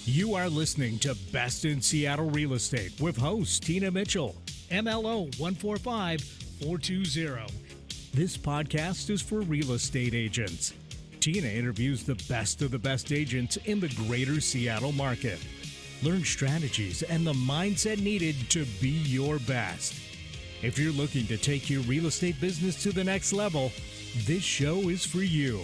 You are listening to Best in Seattle Real Estate with host Tina Mitchell, MLO 145420. This podcast is for real estate agents. Tina interviews the best of the best agents in the greater Seattle market. Learn strategies and the mindset needed to be your best. If you're looking to take your real estate business to the next level, this show is for you.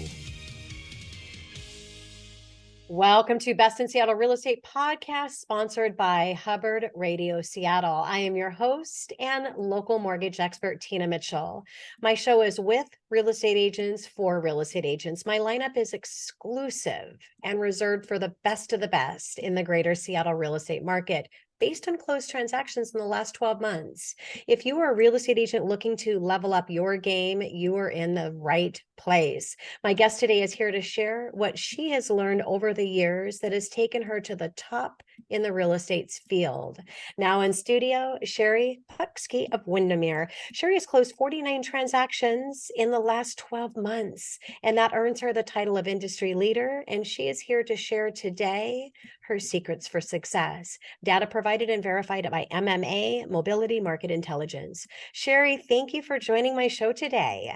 Welcome to Best in Seattle Real Estate Podcast, sponsored by Hubbard Radio Seattle. I am your host and local mortgage expert, Tina Mitchell. My show is with real estate agents for real estate agents. My lineup is exclusive and reserved for the best of the best in the greater Seattle real estate market, based on closed transactions in the last 12 months. If you are a real estate agent looking to level up your game, you are in the right place. My guest today is here to share what she has learned over the years that has taken her to the top in the real estate field. Now in studio, Sheri Putzke of Windermere. Sheri has closed 49 transactions in the last 12 months, and that earns her the title of industry leader. And she is here to share today her secrets for success. Data provided and verified by MMA, Mobility Market Intelligence. Sheri, thank you for joining my show today.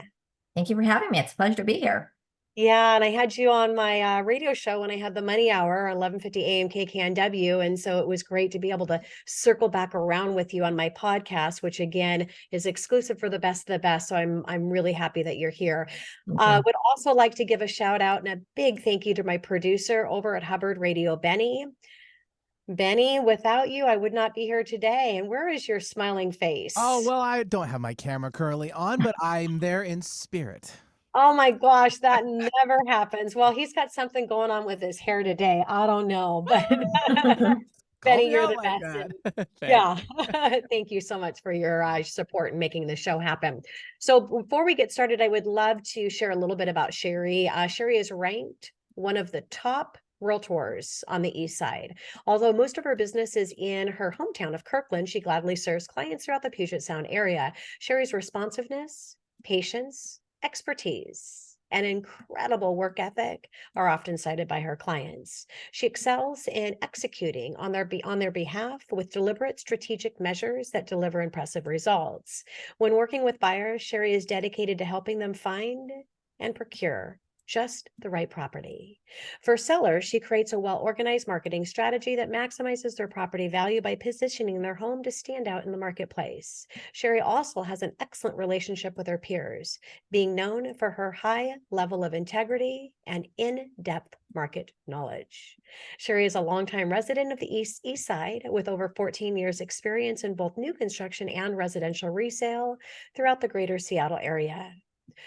Thank you for having me. It's a pleasure to be here. Yeah, and I had you on my radio show when I had the Money Hour, 11:50 a.m. KKNW, and so it was great to be able to circle back around with you on my podcast, which again is exclusive for the best of the best. So I'm really happy that you're here. Would also like to give a shout out and a big thank you to my producer over at Hubbard Radio, Benny. Benny, without you, I would not be here today. And where is your smiling face? Oh, well, I don't have my camera currently on, but I'm there in spirit. Oh my gosh, that never happens. Well, he's got something going on with his hair today. I don't know, but Benny, you're the best. Yeah. Thank you so much for your support in making the show happen. So before we get started, I would love to share a little bit about Sheri. Sheri is ranked one of the top Realtors on the Eastside. Although most of her business is in her hometown of Kirkland, she gladly serves clients throughout the Puget Sound area. Sheri's responsiveness, patience, expertise, and incredible work ethic are often cited by her clients. She excels in executing on their behalf with deliberate strategic measures that deliver impressive results. When working with buyers, Sheri is dedicated to helping them find and procure just the right property. For sellers, she creates a well-organized marketing strategy that maximizes their property value by positioning their home to stand out in the marketplace. Sheri also has an excellent relationship with her peers, being known for her high level of integrity and in-depth market knowledge. Sheri is a longtime resident of the East Side with over 14 years experience in both new construction and residential resale throughout the greater Seattle area.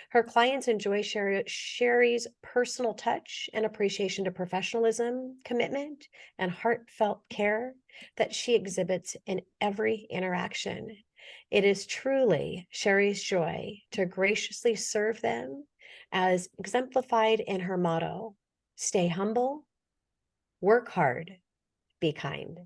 Her clients enjoy Sheri's personal touch and appreciation to professionalism, commitment, and heartfelt care that she exhibits in every interaction. It is truly Sheri's joy to graciously serve them, as exemplified in her motto: stay humble, work hard, be kind.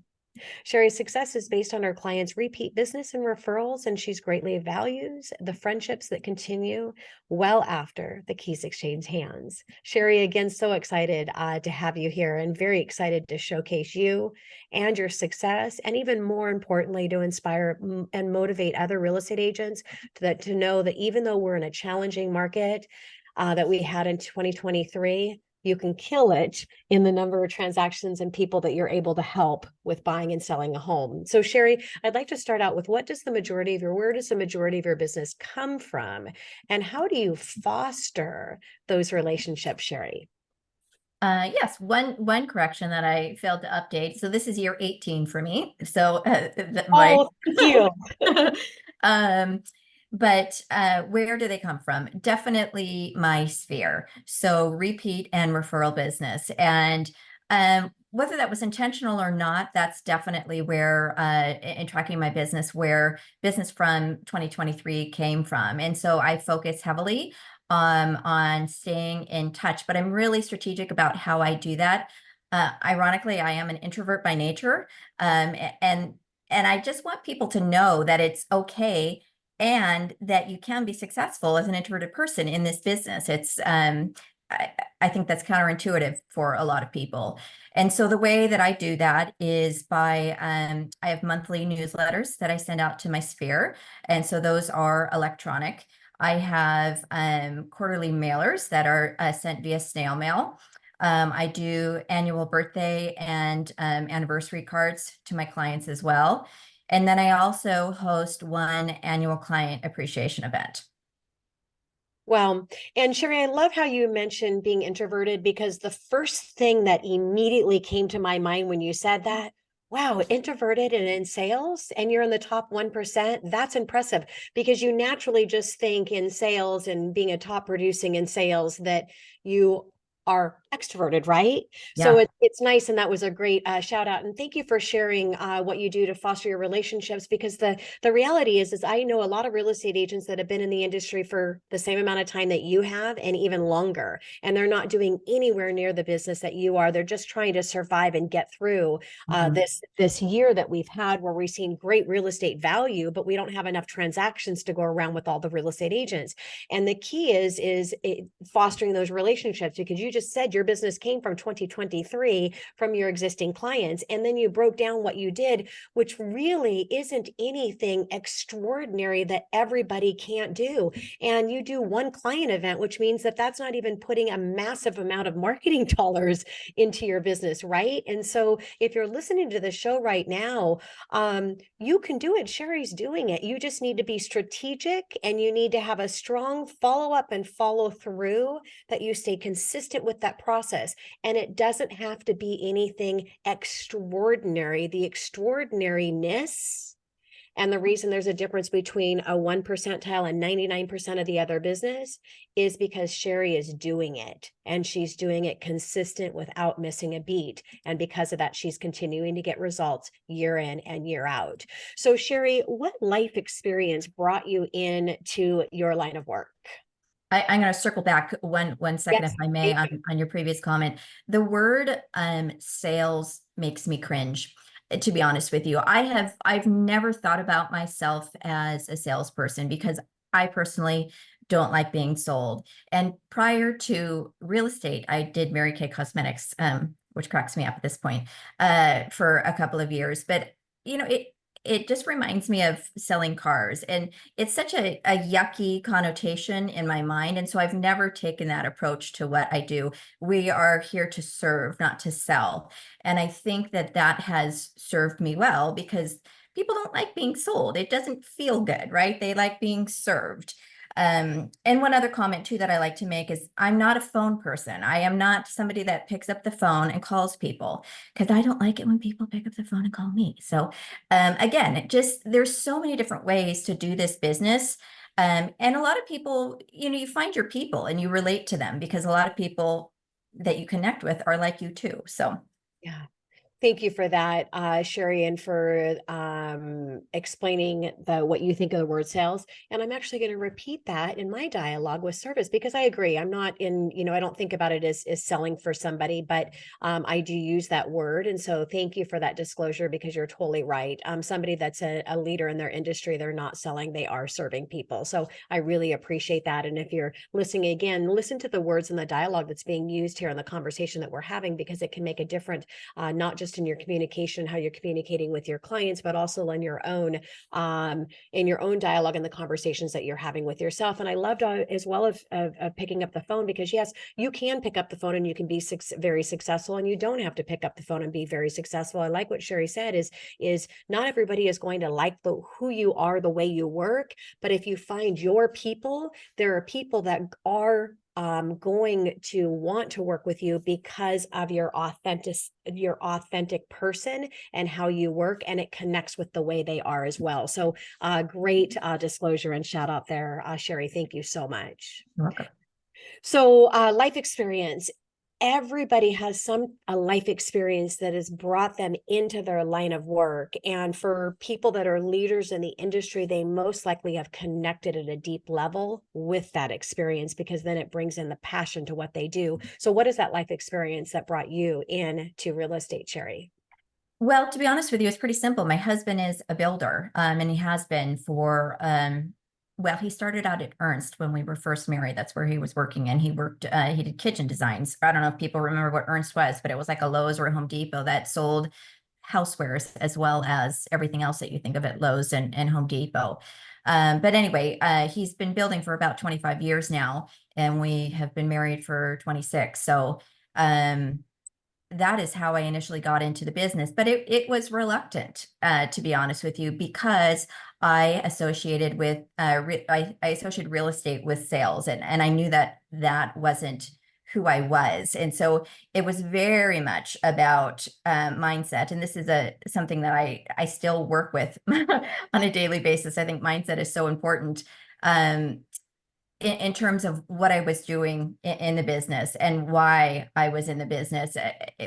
Sheri's success is based on her clients' repeat business and referrals, and she's greatly values the friendships that continue well after the keys exchange hands. Sheri, again, so excited to have you here and very excited to showcase you and your success, and even more importantly, to inspire and motivate other real estate agents to know that even though we're in a challenging market that we had in 2023, you can kill it in the number of transactions and people that you're able to help with buying and selling a home. So Sheri, I'd like to start out with where does the majority of your business come from? And how do you foster those relationships, Sheri? Yes, one correction that I failed to update. So this is year 18 for me. So Thank you. But where do they come from? Definitely my sphere. So repeat and referral business. And whether that was intentional or not, that's definitely where, in tracking my business, where business from 2023 came from. And so I focus heavily on staying in touch, but I'm really strategic about how I do that. Ironically, I am an introvert by nature. And I just want people to know that it's okay and that you can be successful as an introverted person in this business. It's I think that's counterintuitive for a lot of people. And so the way that I do that is by, I have monthly newsletters that I send out to my sphere. And so those are electronic. I have quarterly mailers that are sent via snail mail. I do annual birthday and anniversary cards to my clients as well. And then I also host one annual client appreciation event. Well, and Sheri, I love how you mentioned being introverted, because the first thing that immediately came to my mind when you said that, wow, introverted and in sales, and you're in the top 1%, that's impressive, because you naturally just think in sales and being a top producing in sales that you are extroverted, right? Yeah. So it's nice. And that was a great shout out. And thank you for sharing what you do to foster your relationships, because the reality is I know a lot of real estate agents that have been in the industry for the same amount of time that you have, and even longer, and they're not doing anywhere near the business that you are. They're just trying to survive and get through this year that we've had, where we've seen great real estate value, but we don't have enough transactions to go around with all the real estate agents. And the key is fostering those relationships, because you just said your business came from 2023 from your existing clients, and then you broke down what you did, which really isn't anything extraordinary that everybody can't do. And you do one client event, which means that that's not even putting a massive amount of marketing dollars into your business, right? And so if you're listening to the show right now, you can do it. Sheri's doing it. You just need to be strategic, and you need to have a strong follow-up and follow through, that you stay consistent with that process. And it doesn't have to be anything extraordinary. The extraordinariness, and the reason there's a difference between a 1 percentile and 99% of the other business, is because Sheri is doing it, and she's doing it consistent without missing a beat. And because of that, she's continuing to get results year in and year out. So Sheri, what life experience brought you into your line of work? I'm going to circle back one second, Yes, if I may, on your previous comment. The word sales makes me cringe, to be honest with you. I've never thought about myself as a salesperson, because I personally don't like being sold. And prior to real estate, I did Mary Kay Cosmetics, which cracks me up at this point, for a couple of years. But you know, it just reminds me of selling cars, and it's such a yucky connotation in my mind. And so I've never taken that approach to what I do. We are here to serve, not to sell. And I think that that has served me well, because people don't like being sold. It doesn't feel good, right? They like being served. And one other comment too that I like to make is, I'm not a phone person. I am not somebody that picks up the phone and calls people, because I don't like it when people pick up the phone and call me. So again, there's so many different ways to do this business. And a lot of people, you find your people and you relate to them, because a lot of people that you connect with are like you too. So yeah. Thank you for that, Sheri, and for explaining what you think of the word sales. And I'm actually going to repeat that in my dialogue with service, because I agree. I'm not I don't think about it as selling for somebody, but I do use that word. And so thank you for that disclosure, because you're totally right. Somebody that's a leader in their industry, they're not selling, they are serving people. So I really appreciate that. And if you're listening again, listen to the words and the dialogue that's being used here in the conversation that we're having, because it can make a difference, not just in your communication, how you're communicating with your clients, but also in your own dialogue and the conversations that you're having with yourself. And I loved as well of picking up the phone, because yes, you can pick up the phone and you can be very successful, and you don't have to pick up the phone and be very successful. I like what Sheri said is not everybody is going to like who you are, the way you work, but if you find your people, there are people that are going to want to work with you because of your authentic person and how you work, and it connects with the way they are as well. So great disclosure and shout out there, Sheri. Thank you so much. you're welcome. So life experience. Everybody has a life experience that has brought them into their line of work. And for people that are leaders in the industry, they most likely have connected at a deep level with that experience, because then it brings in the passion to what they do. So what is that life experience that brought you into real estate, Sheri? Well, to be honest with you, it's pretty simple. My husband is a builder, and he has been for well, he started out at Ernst when we were first married. That's where he was working, and he worked, he did kitchen designs. I don't know if people remember what Ernst was, but it was like a Lowe's or a Home Depot that sold housewares as well as everything else that you think of at Lowe's and Home Depot. But anyway, he's been building for about 25 years now, and we have been married for 26. So that is how I initially got into the business. But it was reluctant, to be honest with you, because I associated with I associated real estate with sales, and I knew that wasn't who I was. And so it was very much about mindset. And this is something that I still work with on a daily basis. I think mindset is so important in terms of what I was doing in the business and why I was in the business.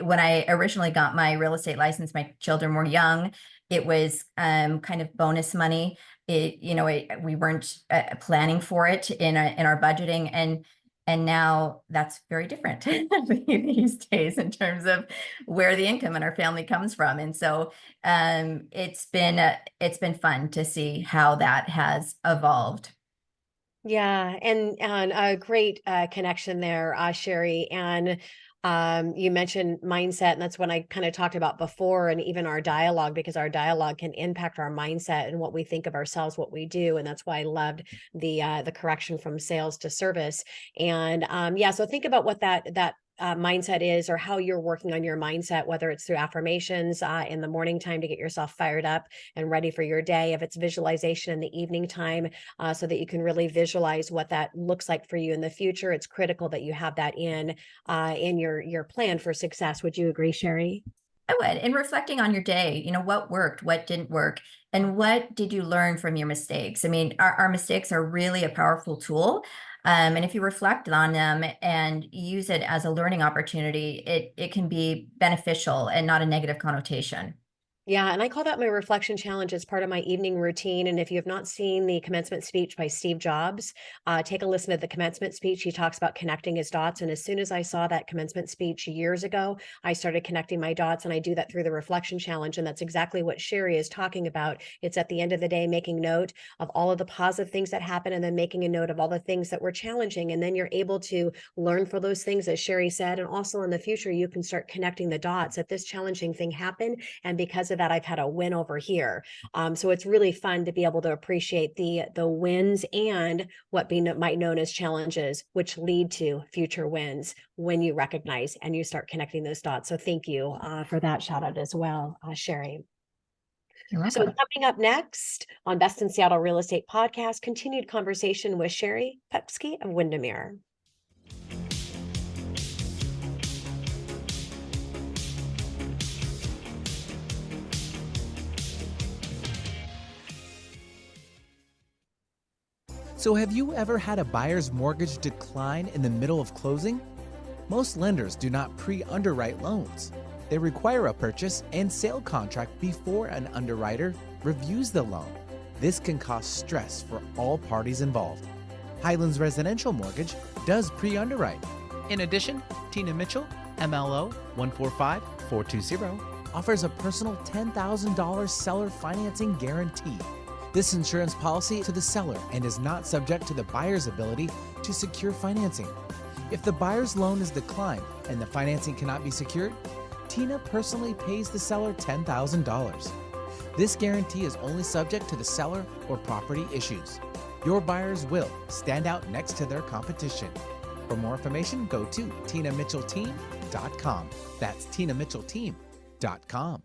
When I originally got my real estate license, my children were young. It was kind of bonus money. We weren't planning for it in our budgeting, and now that's very different these days in terms of where the income in our family comes from. And so it's been fun to see how that has evolved. Yeah, and a great connection there, Sheri. And you mentioned mindset, and that's what I kind of talked about before, and even our dialogue, because our dialogue can impact our mindset and what we think of ourselves, what we do, and that's why I loved the correction from sales to service. And yeah, so think about what that mindset is, or how you're working on your mindset, whether it's through affirmations in the morning time to get yourself fired up and ready for your day, if it's visualization in the evening time, so that you can really visualize what that looks like for you in the future. It's critical that you have that in your plan for success. Would you agree, Sheri? I would. And reflecting on your day, what worked, what didn't work, and what did you learn from your mistakes? I mean, our mistakes are really a powerful tool. And if you reflect on them and use it as a learning opportunity, it can be beneficial and not a negative connotation. Yeah, and I call that my reflection challenge as part of my evening routine. And if you have not seen the commencement speech by Steve Jobs, take a listen to the commencement speech. He talks about connecting his dots. And as soon as I saw that commencement speech years ago, I started connecting my dots, and I do that through the reflection challenge. And that's exactly what Sheri is talking about. It's at the end of the day, making note of all of the positive things that happen, and then making a note of all the things that were challenging. And then you're able to learn for those things, as Sheri said. And also in the future, you can start connecting the dots that this challenging thing happened, and because of that, I've had a win over here. So it's really fun to be able to appreciate the wins and what might known as challenges, which lead to future wins when you recognize and you start connecting those dots. So thank you for that shout out as well, Sheri. So coming up next on Best in Seattle Real Estate Podcast, continued conversation with Sheri Putzke of Windermere. So have you ever had a buyer's mortgage decline in the middle of closing? Most lenders do not pre-underwrite loans. They require a purchase and sale contract before an underwriter reviews the loan. This can cause stress for all parties involved. Highlands Residential Mortgage does pre-underwrite. In addition, Tina Mitchell, MLO 145420, offers a personal $10,000 seller financing guarantee. This insurance policy to the seller and is not subject to the buyer's ability to secure financing. If the buyer's loan is declined and the financing cannot be secured, Tina personally pays the seller $10,000. This guarantee is only subject to the seller or property issues. Your buyers will stand out next to their competition. For more information, go to TinaMitchellTeam.com. That's TinaMitchellTeam.com.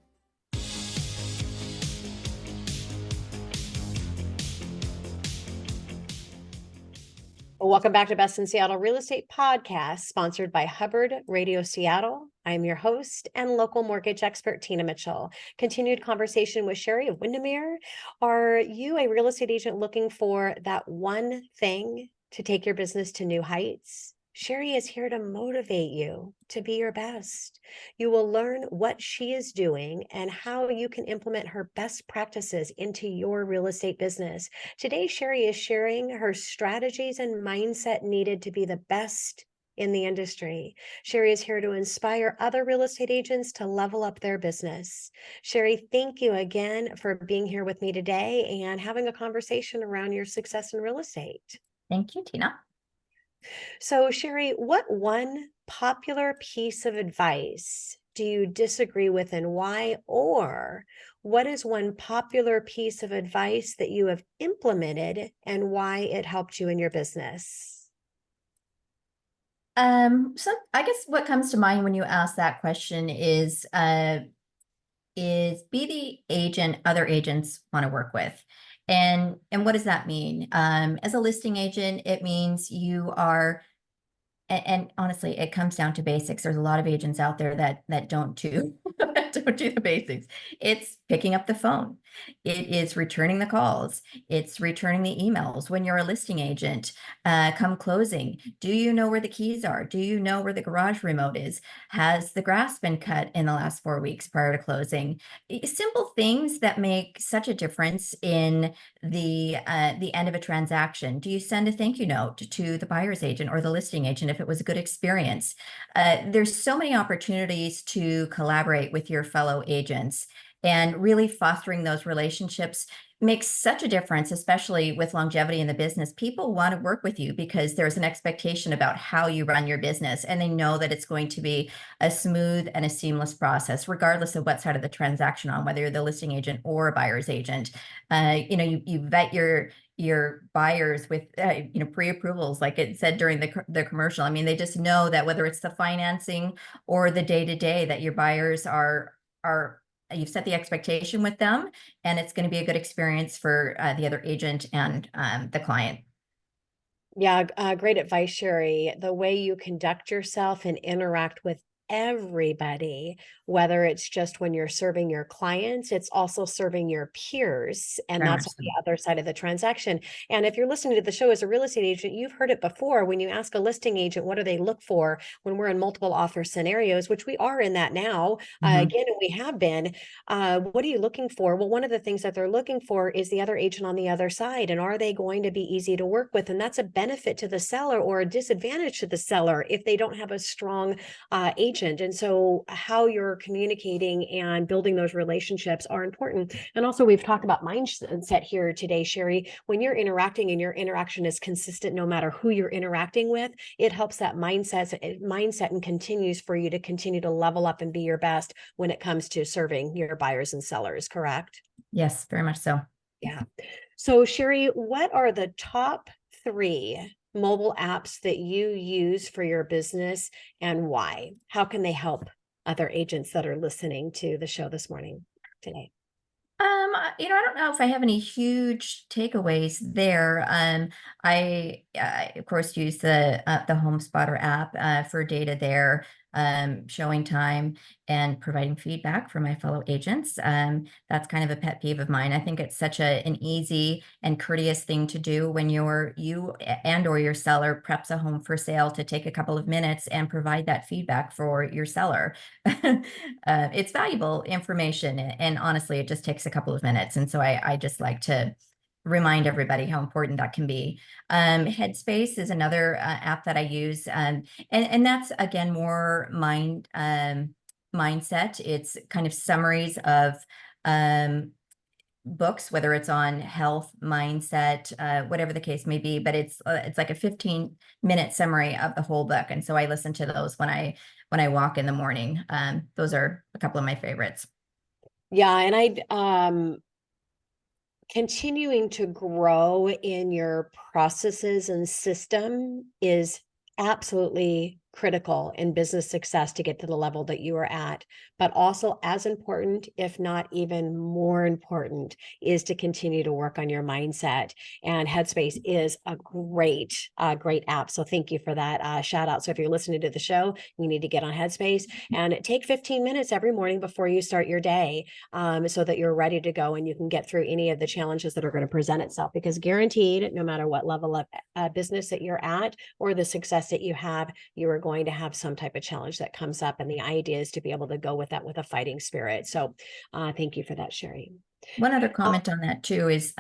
Welcome back to Best in Seattle Real Estate Podcast, sponsored by Hubbard Radio Seattle. I'm your host and local mortgage expert, Tina Mitchell. Continued conversation with Sheri of Windermere. Are you a real estate agent looking for that one thing to take your business to new heights? Sheri is here to motivate you to be your best. You will learn what she is doing and how you can implement her best practices into your real estate business. Today, Sheri is sharing her strategies and mindset needed to be the best in the industry. Sheri is here to inspire other real estate agents to level up their business. Sheri, thank you again for being here with me today and having a conversation around your success in real estate. Thank you, Tina. So, Sheri, what one popular piece of advice do you disagree with and why? Or what is one popular piece of advice that you have implemented and why it helped you in your business? So I guess what comes to mind when you ask that question is be the agent other agents want to work with. And what does that mean? As a listing agent, it means you are, and honestly, it comes down to basics. There's a lot of agents out there that don't do don't do the basics. It's picking up the phone. It is returning the calls. It's returning the emails. When you're a listing agent, come closing, do you know where the keys are? Do you know where the garage remote is? Has the grass been cut in the last 4 weeks prior to closing? Simple things that make such a difference in the end of a transaction. Do you send a thank you note to the buyer's agent or the listing agent if it was a good experience? There's so many opportunities to collaborate with your fellow agents, and really fostering those relationships makes such a difference, especially with longevity in the business. People want to work with you because there's an expectation about how you run your business, and they know that it's going to be a smooth and a seamless process, regardless of what side of the transaction on, whether you're the listing agent or a buyer's agent. You vet your buyers with pre-approvals, like it said during the commercial. I mean, they just know that whether it's the financing or the day-to-day, that your buyers are you've set the expectation with them, and it's going to be a good experience for the other agent and the client. Yeah, great advice, Sheri. The way you conduct yourself and interact with everybody, whether it's just when you're serving your clients, it's also serving your peers. And Very that's much on so. the other side of the transaction. And if you're listening to the show as a real estate agent, you've heard it before. When you ask a listing agent, what do they look for when we're in multiple offer scenarios, which we are in that now, again, and we have been, what are you looking for? Well, one of the things that they're looking for is the other agent on the other side. And are they going to be easy to work with? And that's a benefit to the seller or a disadvantage to the seller if they don't have a strong agent. And so how you're communicating and building those relationships are important. And also, we've talked about mindset here today, Sheri. When you're interacting and your interaction is consistent, no matter who you're interacting with, it helps that mindset and continues for you to continue to level up and be your best when it comes to serving your buyers and sellers, correct? Yes, very much so. Yeah. So, Sheri, what are the top 3 mobile apps that you use for your business and why? How can they help other agents that are listening to the show this morning today? I don't know if I have any huge takeaways there. I of course use the Home Spotter app for data there, showing time and providing feedback for my fellow agents. That's kind of a pet peeve of mine. I think it's such an easy and courteous thing to do when you and or your seller preps a home for sale, to take a couple of minutes and provide that feedback for your seller. It's valuable information, and honestly, it just takes a couple of minutes. And so I just like to remind everybody how important that can be. Headspace is another app that I use, and that's again more mindset. It's kind of summaries of books, whether it's on health, mindset, whatever the case may be, but it's like a 15-minute summary of the whole book. And so I listen to those when I walk in the morning. Those are a couple of my favorites. Yeah, and continuing to grow in your processes and system is absolutely critical in business success to get to the level that you are at. But also as important, if not even more important, is to continue to work on your mindset. And Headspace is a great app. So thank you for that shout out. So if you're listening to the show, you need to get on Headspace and take 15 minutes every morning before you start your day, so that you're ready to go and you can get through any of the challenges that are going to present itself. Because guaranteed, no matter what level of business that you're at or the success that you have, you are going to have some type of challenge that comes up. And the idea is to be able to go with that with a fighting spirit. So thank you for that, Sheri. One other comment on that too is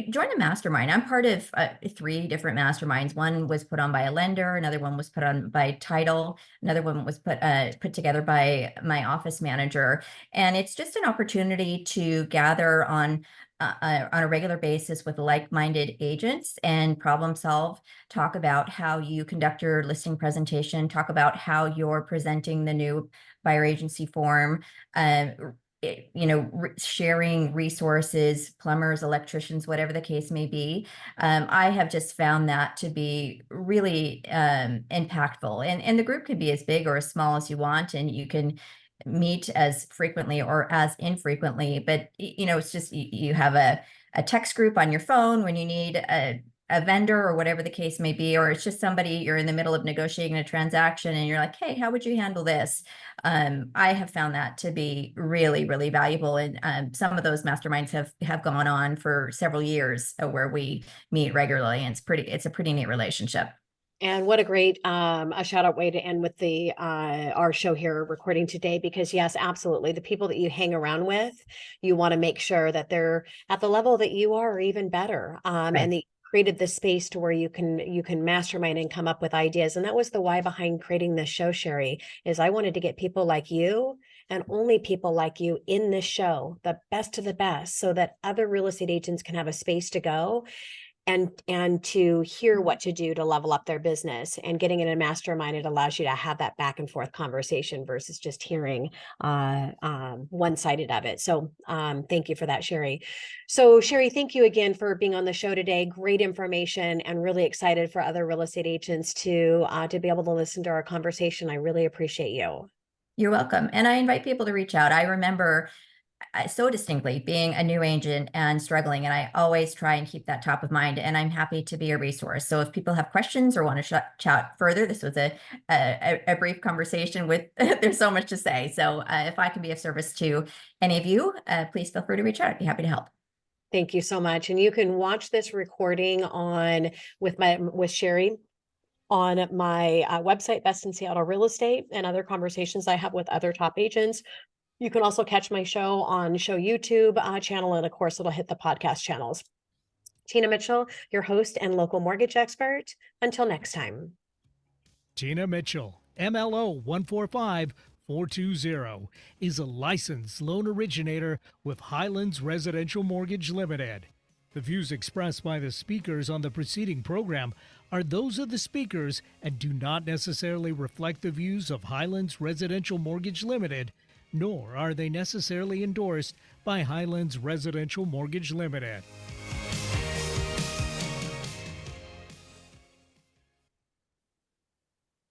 join a mastermind. I'm part of 3 different masterminds. One was put on by a lender, another one was put on by title, another one was put together by my office manager. And it's just an opportunity to gather on a regular basis with like-minded agents and problem solve, talk about how you conduct your listing presentation, talk about how you're presenting the new buyer agency form, sharing resources, plumbers, electricians, whatever the case may be. I have just found that to be really impactful. And the group can be as big or as small as you want, and you can meet as frequently or as infrequently, but it's just you have a text group on your phone when you need a vendor or whatever the case may be, or it's just somebody you're in the middle of negotiating a transaction and you're like, hey, how would you handle this? I have found that to be really, really valuable. And some of those masterminds have gone on for several years where we meet regularly, and it's a pretty neat relationship. And what a great a shout out way to end with the our show here recording today, because yes, absolutely, the people that you hang around with, you want to make sure that they're at the level that you are, or even better. Right. And they created this space to where you can mastermind and come up with ideas. And that was the why behind creating this show, Sheri, is I wanted to get people like you and only people like you in this show, the best of the best, so that other real estate agents can have a space to go and to hear what to do to level up their business. And getting in a mastermind, it allows you to have that back and forth conversation versus just hearing one-sided of it. So thank you for that, Sheri. So Sheri, thank you again for being on the show today. Great information, and really excited for other real estate agents to be able to listen to our conversation. I really appreciate you. You're welcome. And I invite people to reach out. I remember so distinctly being a new agent and struggling, and I always try and keep that top of mind, and I'm happy to be a resource. So if people have questions or want to chat further, this was a brief conversation with there's so much to say. So if I can be of service to any of you, please feel free to reach out. I'd be happy to help. Thank you so much. And you can watch this recording with Sheri on my website, Best in Seattle Real Estate, and other conversations I have with other top agents. You can also catch my show on Show YouTube channel, and of course, it'll hit the podcast channels. Tina Mitchell, your host and local mortgage expert. Until next time. Tina Mitchell, MLO 145420, is a licensed loan originator with Highlands Residential Mortgage Limited. The views expressed by the speakers on the preceding program are those of the speakers and do not necessarily reflect the views of Highlands Residential Mortgage Limited, nor are they necessarily endorsed by Highlands Residential Mortgage Limited.